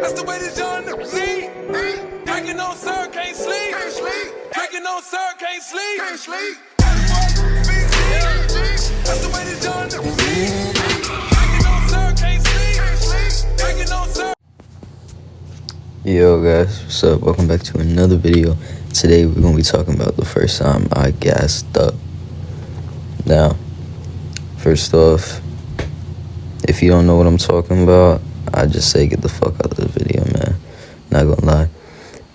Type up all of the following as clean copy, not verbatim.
That's the way this young lead. Drinking on sir, can't sleep. Drinking on sir, can't sleep. That's the way this young lead. Drinking on sir, can't sleep. Drinking on sir. Yo guys, what's up? Welcome back to another video. Today we're going to be talking about the first time I gassed up. Now, first off, if you don't know what I'm talking about, I just say get the fuck out of the video, man. Not gonna lie.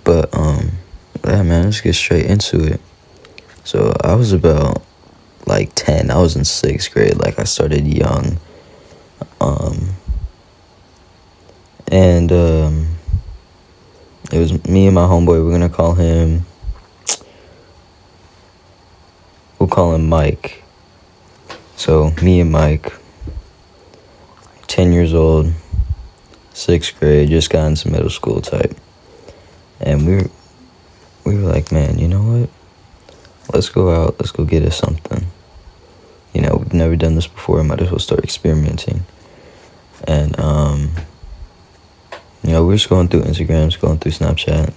But, yeah, man, let's get straight into it. So, I was about, 10. I was in 6th grade. I started young. It was me and my homeboy. We're gonna call him... We'll call him Mike. So, me and Mike, 10 years old, 6th grade, just got into middle school type. And we were like, man, you know what? Let's go out, let's go get us something. You know, we've never done this before, might as well start experimenting. And, we were just going through Instagram, going through Snapchat,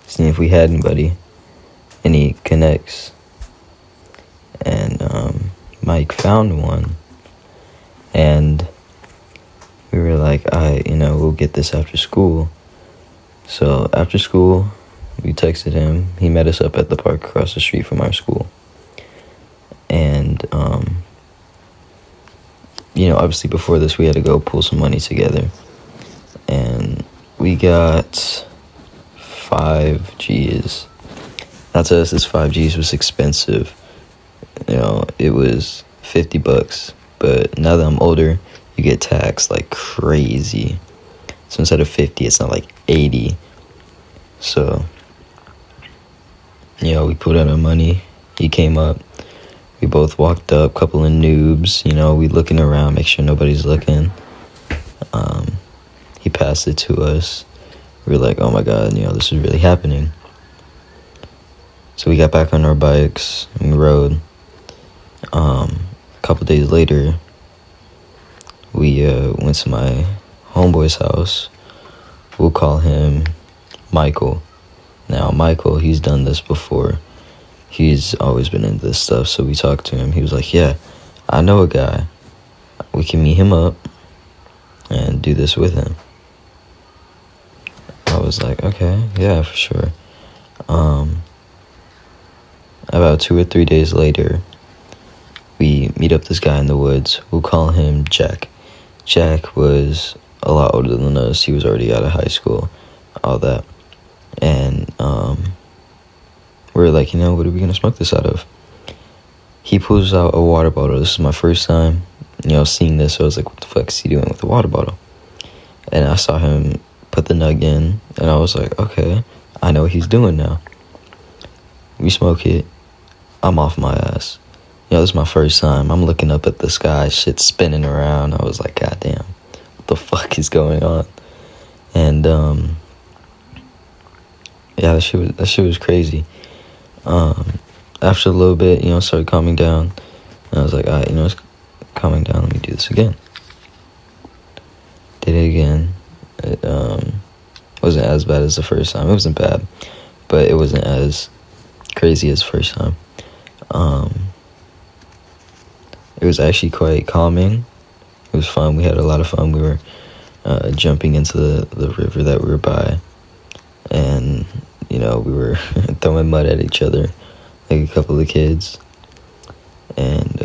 seeing if we had any connects. And, Mike found one. And we were like, we'll get this after school. So after school, we texted him. He met us up at the park across the street from our school. And, obviously before this, we had to go pull some money together. And we got 5 Gs. Now to us, this 5 Gs was expensive. It was $50. But now that I'm older, you get taxed like crazy. So instead of 50, it's not like 80. So, we put out our money. He came up. We both walked up, couple of noobs. We looking around, make sure nobody's looking. He passed it to us. We were like, oh my God, this is really happening. So we got back on our bikes and we rode. A couple days later, we went to my homeboy's house. We'll call him Michael. Now, Michael, he's done this before. He's always been into this stuff, so we talked to him. He was like, yeah, I know a guy. We can meet him up and do this with him. I was like, okay, yeah, for sure. About 2 or 3 days later, we meet up this guy in the woods. We'll call him Jack. Jack was a lot older than us. He was already out of high school, all that. And we were like, what are we going to smoke this out of? He pulls out a water bottle. This is my first time, seeing this. So I was like, what the fuck is he doing with a water bottle? And I saw him put the nug in, and I was like, okay, I know what he's doing now. We smoke it. I'm off my ass. This is my first time. I'm looking up at the sky, shit spinning around. I was like, God damn, what the fuck is going on? And, that shit was crazy. After a little bit, started calming down. And I was like, all right, it's calming down. Let me do this again. Did it again. It, wasn't as bad as the first time. It wasn't bad, but it wasn't as crazy as the first time. It was actually quite calming. It was fun. We had a lot of fun. We were jumping into the river that we were by. And, we were throwing mud at each other, like a couple of kids. And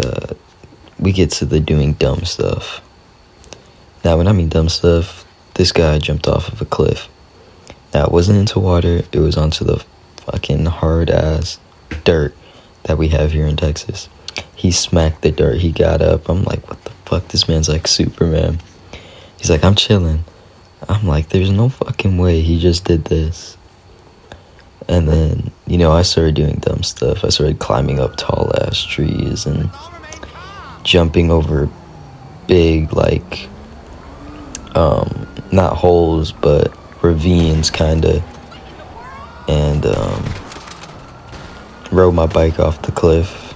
we get to the doing dumb stuff. Now, when I mean dumb stuff, this guy jumped off of a cliff. Now, it wasn't into water. It was onto the fucking hard-ass dirt that we have here in Texas. He smacked the dirt. He got up. I'm like, what the fuck? This man's like Superman. He's like, I'm chilling. I'm like, there's no fucking way he just did this. And then, I started doing dumb stuff. I started climbing up tall-ass trees and jumping over big, not holes, but ravines, kind of. And, rode my bike off the cliff.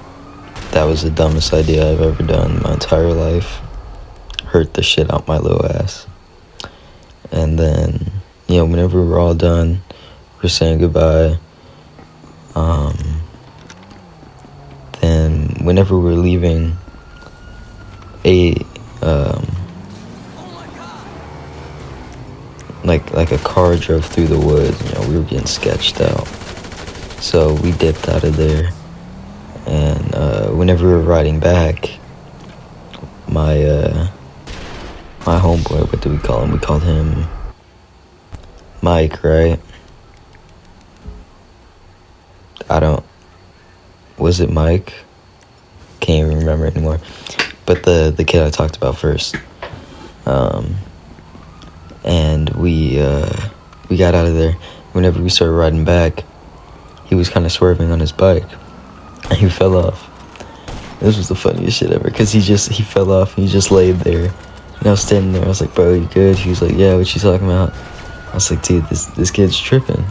That was the dumbest idea I've ever done in my entire life. Hurt the shit out my little ass. And then whenever we're all done, we're saying goodbye. Then whenever we're leaving, like a car drove through the woods. We were getting sketched out, so we dipped out of there. And whenever we were riding back, my homeboy, what do we call him? We called him Mike, right? Was it Mike? Can't even remember anymore. But the kid I talked about first. And we got out of there. Whenever we started riding back, he was kind of swerving on his bike, and he fell off. This was the funniest shit ever, because he fell off, and he just laid there. And I was standing there, I was like, bro, you good? He was like, yeah, what you talking about? I was like, dude, this kid's tripping.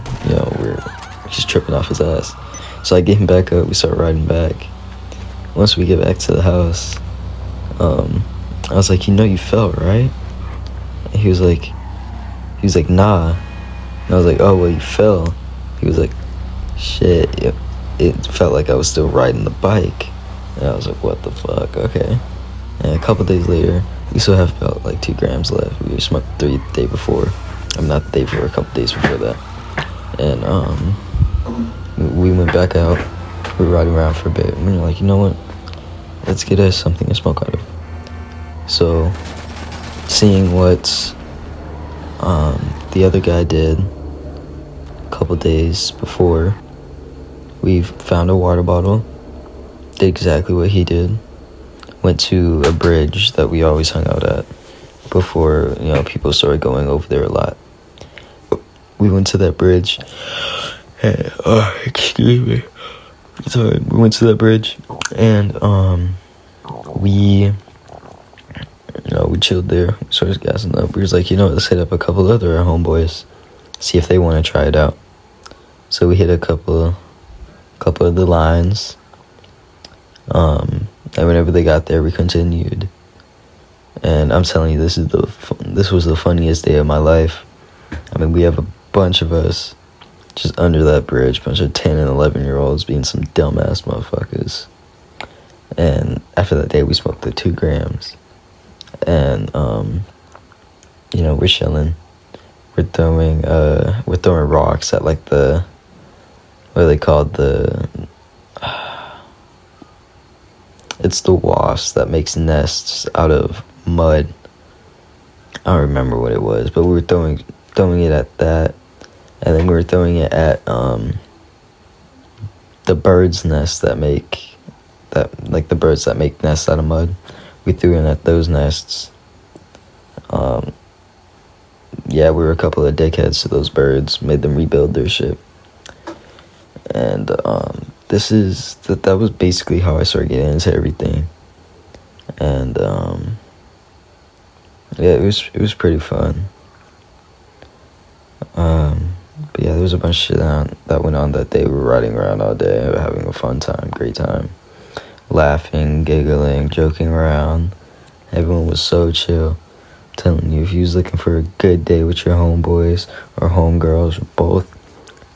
He's tripping off his ass. So I get him back up, we start riding back. Once we get back to the house, I was like, you fell, right? And he was like, nah. And I was like, oh, well, you fell. He was like, shit, it felt like I was still riding the bike. And I was like, what the fuck, okay. And a couple days later, we still have about like 2 grams left. We smoked 3 the day before. Not the day before, a couple days before that. And we went back out. We were riding around for a bit. And we were like, you know what? Let's get us something to smoke out of. So, seeing what the other guy did a couple days before, we found a water bottle, did exactly what he did, went to a bridge that we always hung out at before, people started going over there a lot. We went to that bridge, and, excuse me, sorry, we went to that bridge, and, we chilled there, we started gassing up. We was like, let's hit up a couple other homeboys, see if they want to try it out. So we hit a couple of the lines, and whenever they got there, we continued. And I'm telling you, this was the funniest day of my life. I mean, we have a bunch of us just under that bridge, bunch of 10 and 11-year-olds being some dumbass motherfuckers. And after that day, we smoked the 2 grams. And, we're chilling. We're throwing rocks at, like, what are they called? It's the wasp that makes nests out of mud. I don't remember what it was, but we were throwing it at that. And then we were throwing it at, the bird's nests the birds that make nests out of mud. We threw in at those nests. We were a couple of dickheads to those birds, made them rebuild their shit. And that was basically how I started getting into everything. And it was pretty fun. But yeah, there was a bunch of shit that went on that day. We were riding around all day, having a fun time, great time. Laughing, giggling, joking around. Everyone was so chill. I'm telling you, if you was looking for a good day with your homeboys or homegirls or both,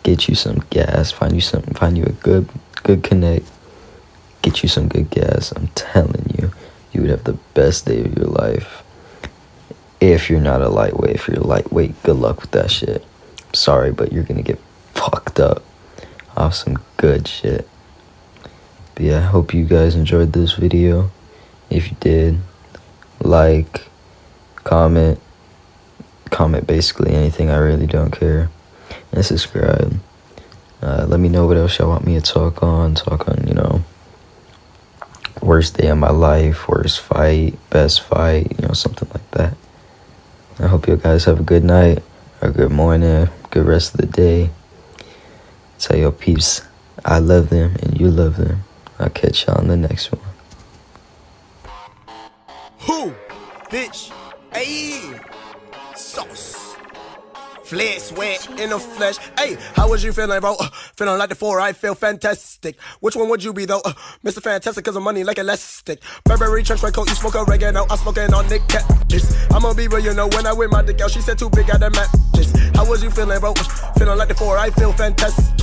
get you some gas, find you a good connect, get you some good gas. I'm telling you, you would have the best day of your life. If you're not a lightweight, if you're a lightweight, good luck with that shit. I'm sorry, but you're gonna get fucked up off some good shit. But yeah, I hope you guys enjoyed this video. If you did, like, comment basically anything, I really don't care. And subscribe. Let me know what else y'all want me to talk on, worst day of my life, worst fight, best fight, something like that. I hope you guys have a good night, or good morning, good rest of the day. Tell your peeps I love them and you love them. I'll catch y'all on the next one. Who? Bitch. Ayy. Sauce. Flesh, sweat, in the flesh. Hey, how was you feeling, bro? Feeling like the 4, I feel fantastic. Which one would you be, though? Mr. Fantastic, cause I'm money like elastic. Burberry trench coat, you smoke oregano, I'm smoking on Nick Cat. I'ma be real, you know, when I wear my dick out, she said too big, got the matches. How was you feeling, bro? Feeling like the 4, I feel fantastic.